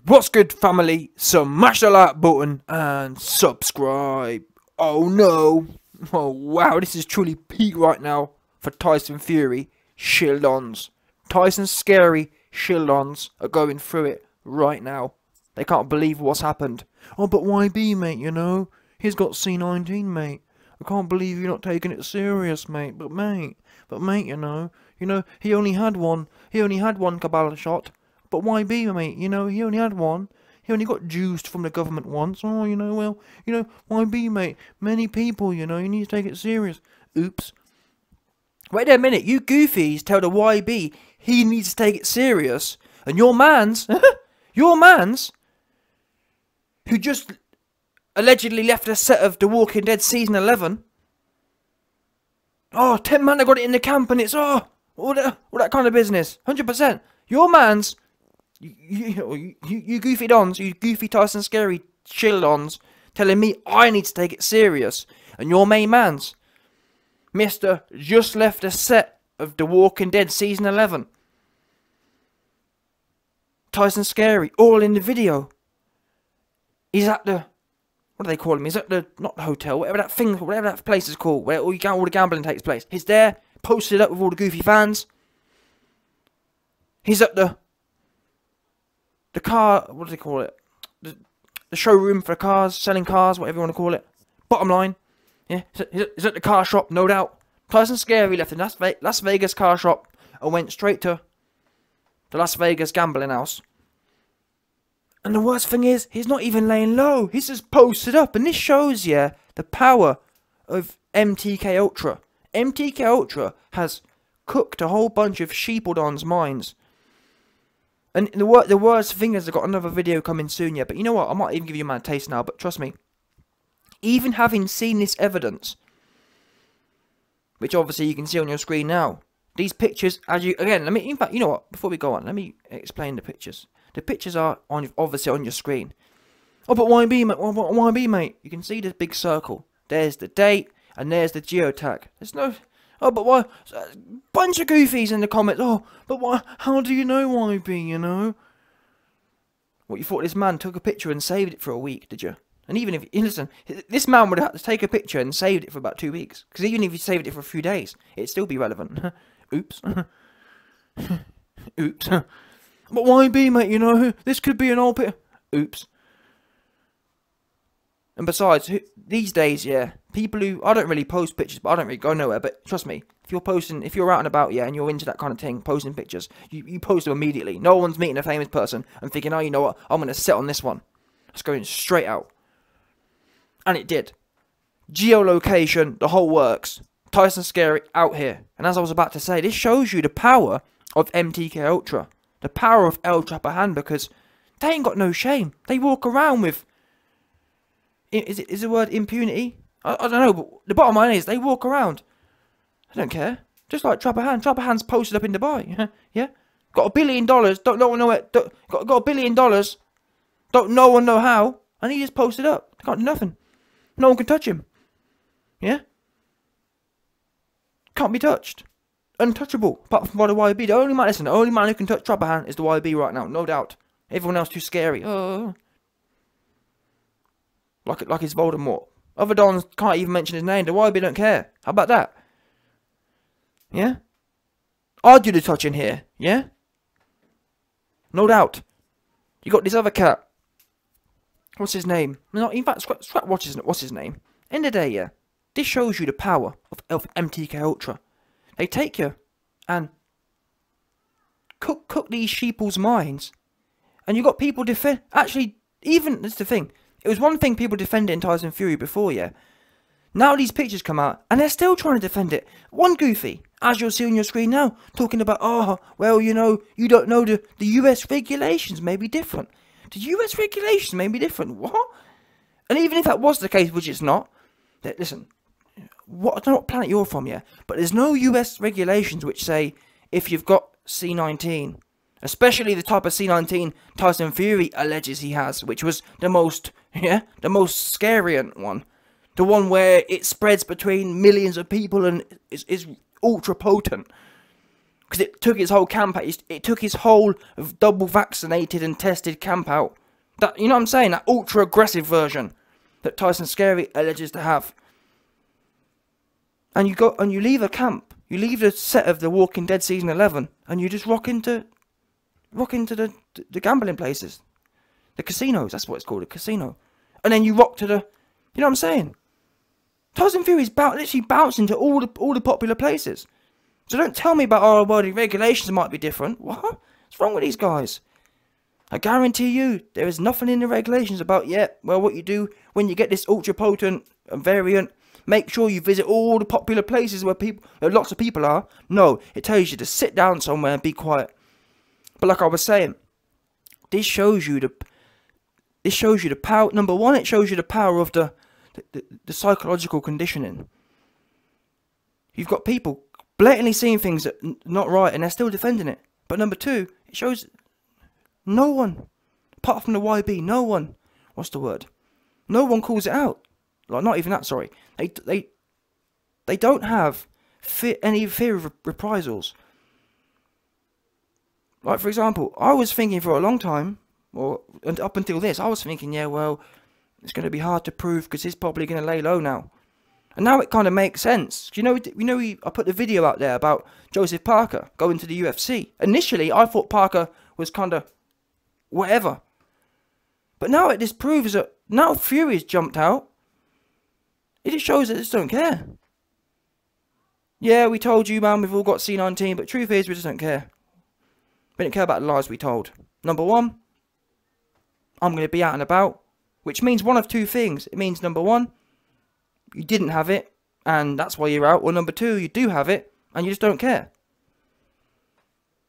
What's good, family? Smash the like button and subscribe. Oh no. Oh wow, this is truly peak right now for Tyson Fury shield-ons. Tyson Scary shield-ons are going through it right now. They can't believe what's happened. Oh, but YB, mate, you know, he's got C-19, mate. I can't believe you're not taking it serious, mate. But mate, you know, he only had one Kabbalah shot. But YB, mate, you know, he only had one. He only got juiced from the government once. Oh, you know, well, you know, YB, mate, many people, you know, you need to take it serious. Oops. Wait there a minute, you goofies tell the YB he needs to take it serious. And your mans, who just allegedly left a set of The Walking Dead Season 11. Oh, 10 man, I got it in the camp and it's, all that kind of business. 100%. Your mans, you goofy dons, you goofy Tyson Scary shield-ons, telling me I need to take it serious. And your main mans, Mr. just left a set of The Walking Dead Season 11. Tyson Scary, all in the video. He's at the, what do they call him? He's at the, not the hotel, whatever that place is called, where all the gambling takes place. He's there, posted up with all the goofy fans. He's at the car, what do they call it? The showroom for cars, selling cars, whatever you want to call it. Bottom line, yeah, he's at the car shop, no doubt. Tyson Scary left the Las Vegas car shop and went straight to the Las Vegas gambling house. And the worst thing is, he's not even laying low. He's just posted up. And this shows you the power of MTK Ultra. MTK Ultra has cooked a whole bunch of sheepledons' minds. And the worst thing is, I've got another video coming soon, yeah. But you know what? I might even give you a man a taste now. But trust me, even having seen this evidence, which obviously you can see on your screen now, these pictures, in fact, you know what? Before we go on, let me explain the pictures. The pictures are obviously on your screen. Oh, but YB, mate, YB, mate, you can see this big circle. There's the date, and there's the geotag. There's no, oh, but why? Bunch of goofies in the comments. Oh, but why? How do you know YB? You know? What, you thought this man took a picture and saved it for a week? Did you? And even if, listen, this man would have had to take a picture and saved it for about 2 weeks. Because even if he saved it for a few days, it'd still be relevant. Oops. Oops. But YB, mate, you know, this could be an old picture. Oops. And besides, these days, yeah, people who, I don't really post pictures, but I don't really go nowhere. But trust me, if you're out and about, yeah, and you're into that kind of thing, posting pictures, you post them immediately. No one's meeting a famous person and thinking, oh, you know what, I'm going to sit on this one. It's going straight out. And it did. Geolocation, the whole works. Tyson Scary out here. And as I was about to say, this shows you the power of MTK Ultra. The power of El Trapahan, because they ain't got no shame. They walk around with, is the word impunity? I don't know, but the bottom line is they walk around. I don't care. Just like Trapahan. Trapahan's posted up in Dubai. Yeah? Got $1 billion, don't no one know it. Got $1 billion, don't no one know how. And he just posted up. Can't do nothing. No one can touch him. Yeah? Can't be touched. Untouchable, apart from by the YB. The only man who can touch Trapahan is the YB right now, no doubt. Everyone else too scary. Like it's Voldemort. Other dons can't even mention his name. The YB don't care. How about that? Yeah? I'll do the touching here. Yeah? No doubt. You got this other cat. What's his name? No, in fact, what's his name? End of the day, yeah. This shows you the power of MTK Ultra. They take you and cook these sheeple's minds. And you got people defend. Actually, even, that's the thing. It was one thing people defended in Tyson Fury before, yeah. Now these pictures come out and they're still trying to defend it. One goofy, as you'll see on your screen now, talking about, oh, well, you know, you don't know the US regulations may be different. The US regulations may be different. What? And even if that was the case, which it's not, listen. I don't know what planet you're from, yeah, but there's no US regulations which say if you've got C-19, especially the type of C-19 Tyson Fury alleges he has, which was the most scary one, the one where it spreads between millions of people and is ultra potent. Because it took his whole camp out. It took his whole double vaccinated and tested camp out. That, you know what I'm saying? That ultra aggressive version that Tyson Scary alleges to have. And you leave a camp. You leave the set of The Walking Dead season 11, and you just rock into the gambling places, the casinos. That's what it's called, a casino. And then you rock to the, you know what I'm saying? Tyson Fury's literally bouncing to all the popular places. So don't tell me about, oh, well, the regulations might be different. What? What's wrong with these guys? I guarantee you, there is nothing in the regulations about, yeah, well, what you do when you get this ultra potent variant, make sure you visit all the popular places where lots of people are. No, it tells you to sit down somewhere and be quiet. But like I was saying, this shows you the power. Number one, it shows you the power of the psychological conditioning. You've got people blatantly seeing things that are not right, and they're still defending it. But number two, it shows no one, apart from the YB, no one, what's the word? No one calls it out. Like, not even that, sorry. They don't have any fear of reprisals. Like, for example, I was thinking for a long time, and up until this, I was thinking, yeah, well, it's going to be hard to prove because he's probably going to lay low now. And now it kind of makes sense. I put the video out there about Joseph Parker going to the UFC. Initially, I thought Parker was kind of whatever. But now it just proves that now Fury's jumped out. It just shows that they just don't care. Yeah, we told you, man, we've all got C-19, but truth is, we just don't care. We don't care about the lies we told. Number one, I'm going to be out and about, which means one of two things. It means, number one, you didn't have it, and that's why you're out. Or number two, you do have it, and you just don't care.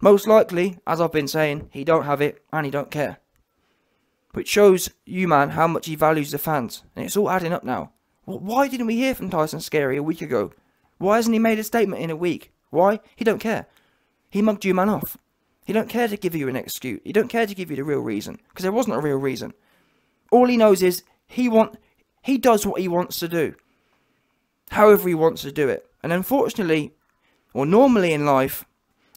Most likely, as I've been saying, he don't have it, and he don't care. Which shows you, man, how much he values the fans. And it's all adding up now. Why didn't we hear from Tyson Scary a week ago? Why hasn't he made a statement in a week? Why? He don't care. He mugged you, man, off. He don't care to give you an excuse. He don't care to give you the real reason. Because there wasn't a real reason. All he knows is he does what he wants to do. However he wants to do it. And unfortunately, or normally in life,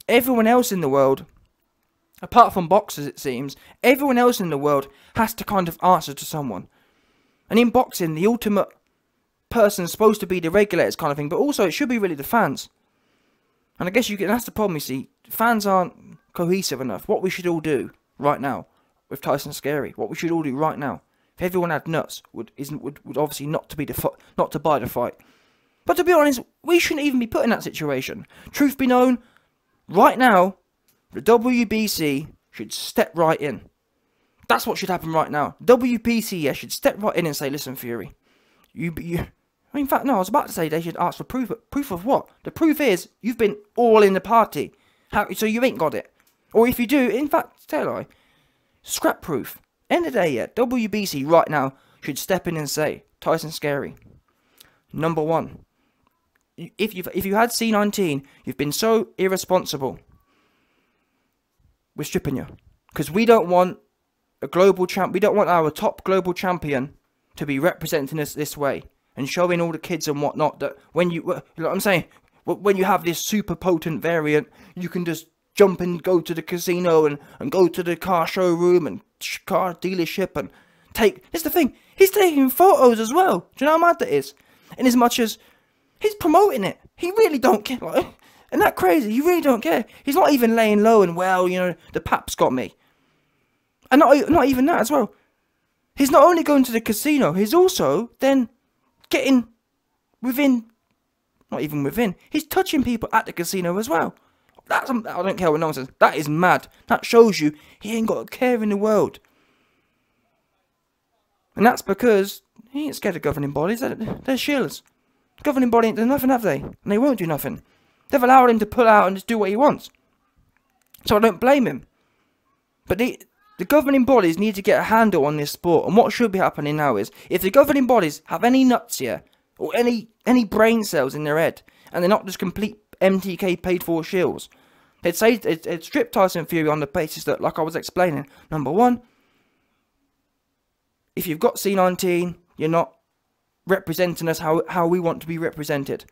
everyone else in the world, apart from boxers it seems, everyone else in the world has to kind of answer to someone. And in boxing, the ultimate person's supposed to be the regulators kind of thing, but also it should be really the fans. And I guess that's the problem, you see. Fans aren't cohesive enough. What we should all do right now with Tyson Scary, what we should all do right now, if everyone had nuts, would obviously not to buy the fight. But to be honest, we shouldn't even be put in that situation. Truth be known, right now, the WBC should step right in. That's what should happen right now. WBC should step right in and say, listen, Fury, in fact, no, I was about to say they should ask for proof. But proof of what? The proof is you've been all in the party. So you ain't got it. Or if you do, in fact, tell I, scrap proof. End of the day, yeah, WBC right now should step in and say, Tyson Scary, number one, if you had C-19, you've been so irresponsible. We're stripping you. Because we don't want a global champ. We don't want our top global champion to be representing us this way. And showing all the kids and whatnot that when you know what I'm saying, when you have this super potent variant, you can just jump and go to the casino and go to the car showroom and car dealership and take... That's the thing, he's taking photos as well. Do you know how mad that is? In as much as he's promoting it. He really don't care. Like, isn't that crazy? He really don't care. He's not even laying low and, well, you know, the pap's got me. And not even that as well. He's not only going to the casino, he's also then getting within, not even within, he's touching people at the casino as well. I don't care what no one says. That is mad. That shows you he ain't got a care in the world. And that's because he ain't scared of governing bodies. They're shills. The governing body ain't done nothing, have they? And they won't do nothing. They've allowed him to pull out and just do what he wants. So I don't blame him. But the governing bodies need to get a handle on this sport. And what should be happening now is, if the governing bodies have any nuts here, or any brain cells in their head, and they're not just complete MTK paid for shills, they'd strip Tyson Fury on the basis that, like I was explaining, number one, if you've got C-19, you're not representing us how we want to be represented.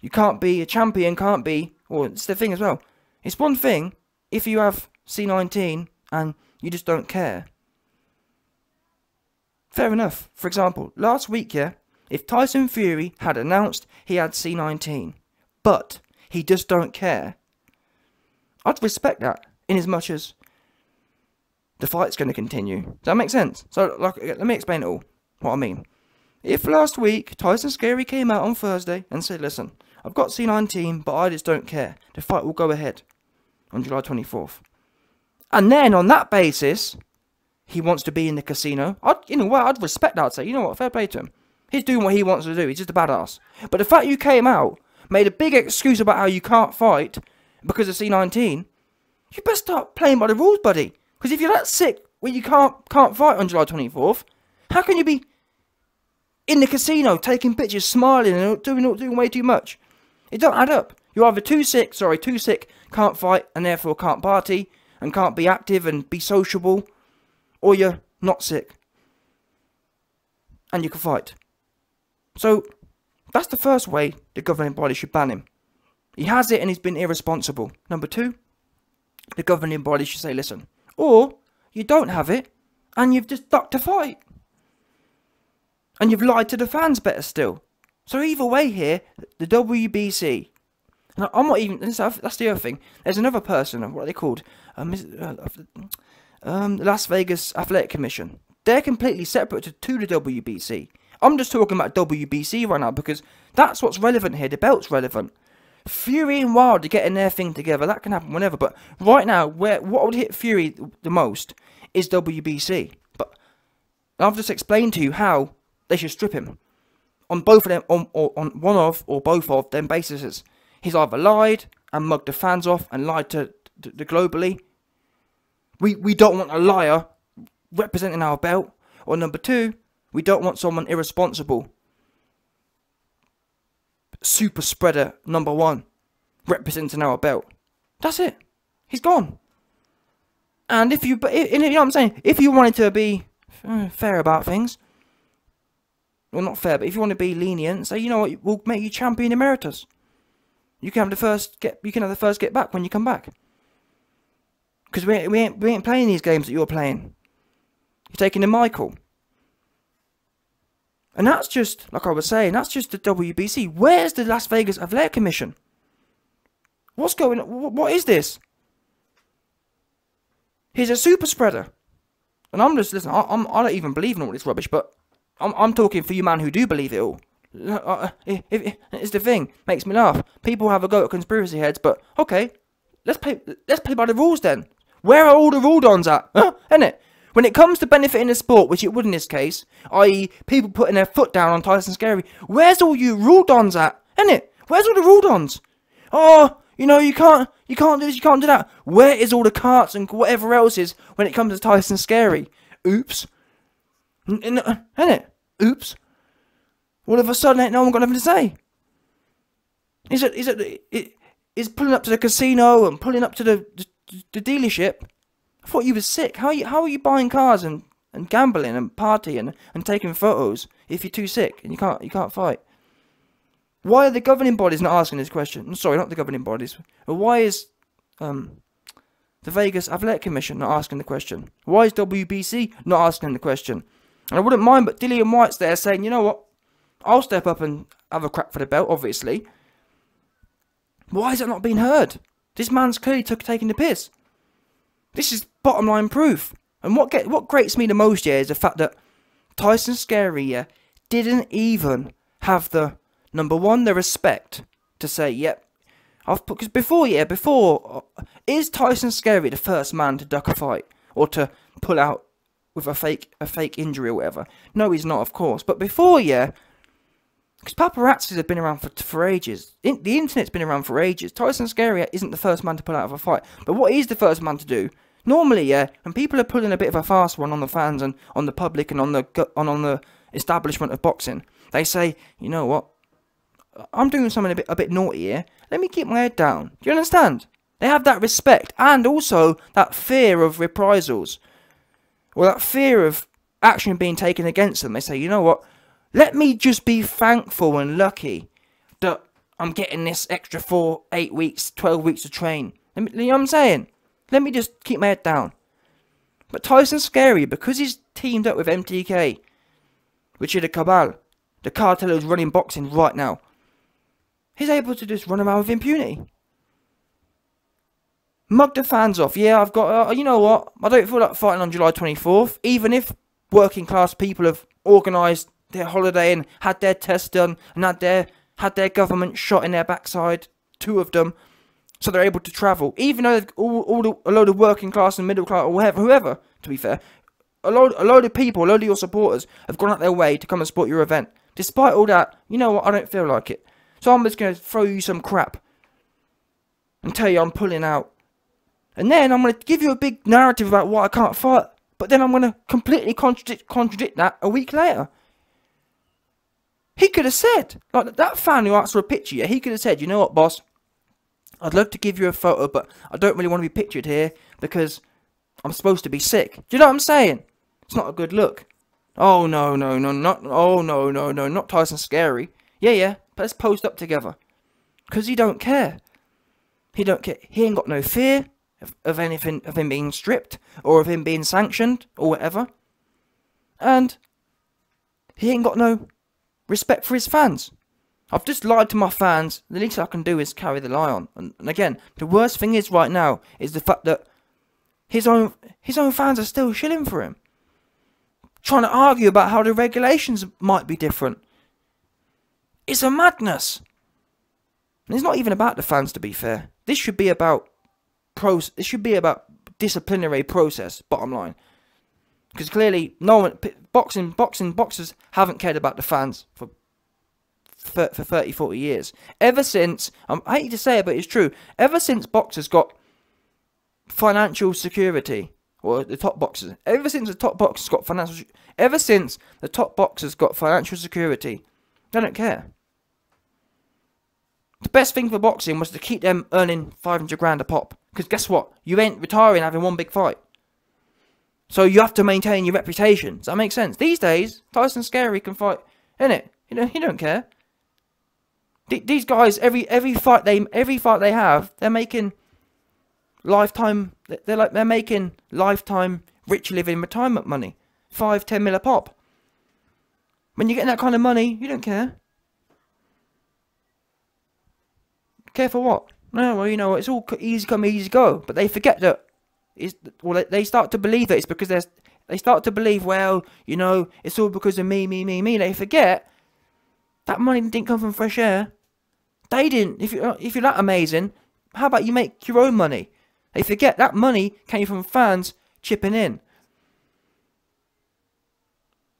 You can't be a champion, can't be, or it's the thing as well. It's one thing if you have C-19 and you just don't care. Fair enough. For example, last week, yeah, if Tyson Fury had announced he had C-19, but he just don't care, I'd respect that in as much as the fight's going to continue. Does that make sense? So, like, let me explain it all, what I mean. If last week Tyson Fury came out on Thursday and said, listen, I've got C-19, but I just don't care. The fight will go ahead on July 24th. And then on that basis, he wants to be in the casino. I'd respect that. I'd say, you know what, fair play to him. He's doing what he wants to do. He's just a badass. But the fact you came out, made a big excuse about how you can't fight because of C-19, you best start playing by the rules, buddy. Because if you're that sick where you can't fight on July 24th, how can you be in the casino taking pictures, smiling and doing way too much? It don't add up. You're either too sick, can't fight and therefore can't party and can't be active and be sociable, or you're not sick and you can fight. So that's the first way the governing body should ban him. He has it and he's been irresponsible. Number two, the governing body should say, listen, or you don't have it and you've just ducked a fight. And you've lied to the fans, better still. So either way here, the WBC, and I'm not even, that's the other thing, there's another person, what are they called? Las Vegas Athletic Commission. They're completely separate to the WBC. I'm just talking about WBC right now because that's what's relevant here. The belt's relevant. Fury and Wilder getting their thing together, that can happen whenever. But right now, what would hit Fury the most is WBC. But I've just explained to you how they should strip him on both of them, on one of or both of them bases. He's either lied and mugged the fans off and lied to the globally. We don't want a liar representing our belt. Or number two, we don't want someone irresponsible, super spreader number one, representing our belt. That's it. He's gone. And if you know what I'm saying, if you wanted to be fair about things, well, not fair, but if you want to be lenient, say, you know what, we'll make you champion emeritus. You can have the first get back when you come back. Because we ain't playing these games that you're playing. You're taking the Michael. And that's just, like I was saying, that's just the WBC. Where's the Las Vegas Athletic Commission? What's going on? What is this? He's a super spreader. And I'm just, listen, I don't even believe in all this rubbish, but I'm talking for you man who do believe it all. It's the thing, makes me laugh. People have a go at conspiracy heads, but okay, let's play by the rules then. Where are all the rule dons at? Huh? Innit? When it comes to benefiting the sport, which it would in this case, i.e. people putting their foot down on Tyson Fury, where's all you rule dons at? Innit? Where's all the rule dons? Oh, you know, you can't do this, you can't do that. Where is all the carts and whatever else is when it comes to Tyson Fury? Oops. Innit? Oops. All of a sudden, ain't no one got nothing to say. Is pulling up to the casino and pulling up to the dealership. I thought you was sick. How are you buying cars and gambling and partying and taking photos if you're too sick and you can't fight? Why are the governing bodies not asking this question? Sorry, not the governing bodies. But why is the Vegas Athletic Commission not asking the question? Why is WBC not asking the question? And I wouldn't mind, but Dillian White's there saying, you know what? I'll step up and have a crack for the belt, obviously. Why is it not being heard? This man's clearly taking the piss. This is bottom line proof. And what grates me the most here is the fact that Tyson Fury didn't even have the, number one, the respect to say, yep. Because before, is Tyson Fury the first man to duck a fight? Or to pull out with a fake injury or whatever? No, he's not, of course. But before, because paparazzis have been around for ages. The internet's been around for ages. Tyson Fury isn't the first man to pull out of a fight. But what he's the first man to do, normally, when people are pulling a bit of a fast one on the fans and on the public and on the establishment of boxing, they say, you know what, I'm doing something a bit naughty here. Let me keep my head down. Do you understand? They have that respect and also that fear of reprisals. Or that fear of action being taken against them. They say, you know what, let me just be thankful and lucky that I'm getting this extra 4, 8 weeks, 12 weeks to train. You know what I'm saying? Let me just keep my head down. But Tyson Scary, because he's teamed up with MTK, which is the cabal, the cartel who's running boxing right now, he's able to just run around with impunity. Mug the fans off. Yeah, I've got, you know what? I don't feel like fighting on July 24th. Even if working class people have organised their holiday and had their tests done and had their government shot in their backside, 2 of them, so they're able to travel. Even though a load of working class and middle class or whoever, to be fair, a load of people, a load of your supporters have gone out their way to come and support your event. Despite all that, you know what? I don't feel like it. So I'm just going to throw you some crap and tell you I'm pulling out. And then I'm going to give you a big narrative about why I can't fight. But then I'm going to completely contradict that a week later. He could have said, like that fan who asked for a picture, yeah, he could have said, you know what, boss? I'd love to give you a photo, but I don't really want to be pictured here because I'm supposed to be sick. Do you know what I'm saying? It's not a good look. Oh, no, not Tyson Scary. Yeah, but let's post up together. Because he don't care. He don't care. He ain't got no fear of anything, of him being stripped, or of him being sanctioned, or whatever. And he ain't got no respect for his fans. I've just lied to my fans. The least I can do is carry the lie on. And again, the worst thing is right now is the fact that his own fans are still shilling for him, trying to argue about how the regulations might be different. It's a madness. And it's not even about the fans, to be fair. This should be about disciplinary process, bottom line. Because clearly, no one, boxers haven't cared about the fans for 30, 40 years. Ever since, I hate to say it, but it's true. Ever since boxers got financial security, or the top boxers, ever since the top boxers got financial security, they don't care. The best thing for boxing was to keep them earning 500 grand a pop. Because guess what? You ain't retiring having one big fight. So you have to maintain your reputation. Does that make sense? These days, Tyson Scary can fight, innit? He don't care. These guys, every fight they have, they're making lifetime. They're making lifetime rich living retirement money, 5, 10 mil a pop. When you're getting that kind of money, you don't care. Care for what? No, well, you know, it's all easy come, easy go. But they forget that. They start to believe that it's because they start to believe, well, you know, it's all because of me. They forget that money didn't come from fresh air. They didn't. If you're that amazing, how about you make your own money? They forget that money came from fans chipping in.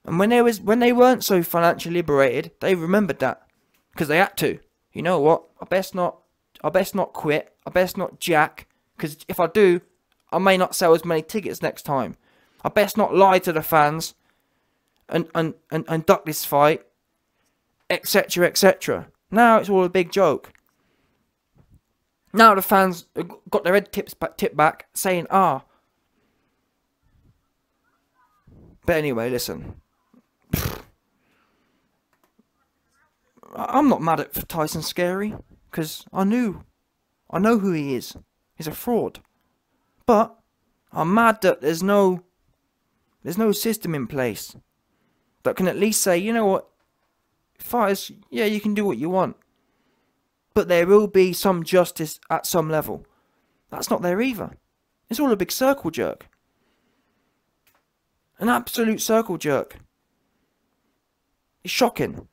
And when they weren't so financially liberated, they remembered that because they had to. You know what? I best not quit. I best not jack, because if I do, I may not sell as many tickets next time. I best not lie to the fans and duck this fight, etc, etc. Now it's all a big joke. Now the fans got their head tipped back, saying, ah. But anyway, listen. I'm not mad at Tyson Scary, because I know who he is. He's a fraud. But I'm mad that there's no system in place that can at least say, you know what, fighters, yeah, you can do what you want, but there will be some justice at some level. That's not there either. It's all a big circle jerk. An absolute circle jerk. It's shocking.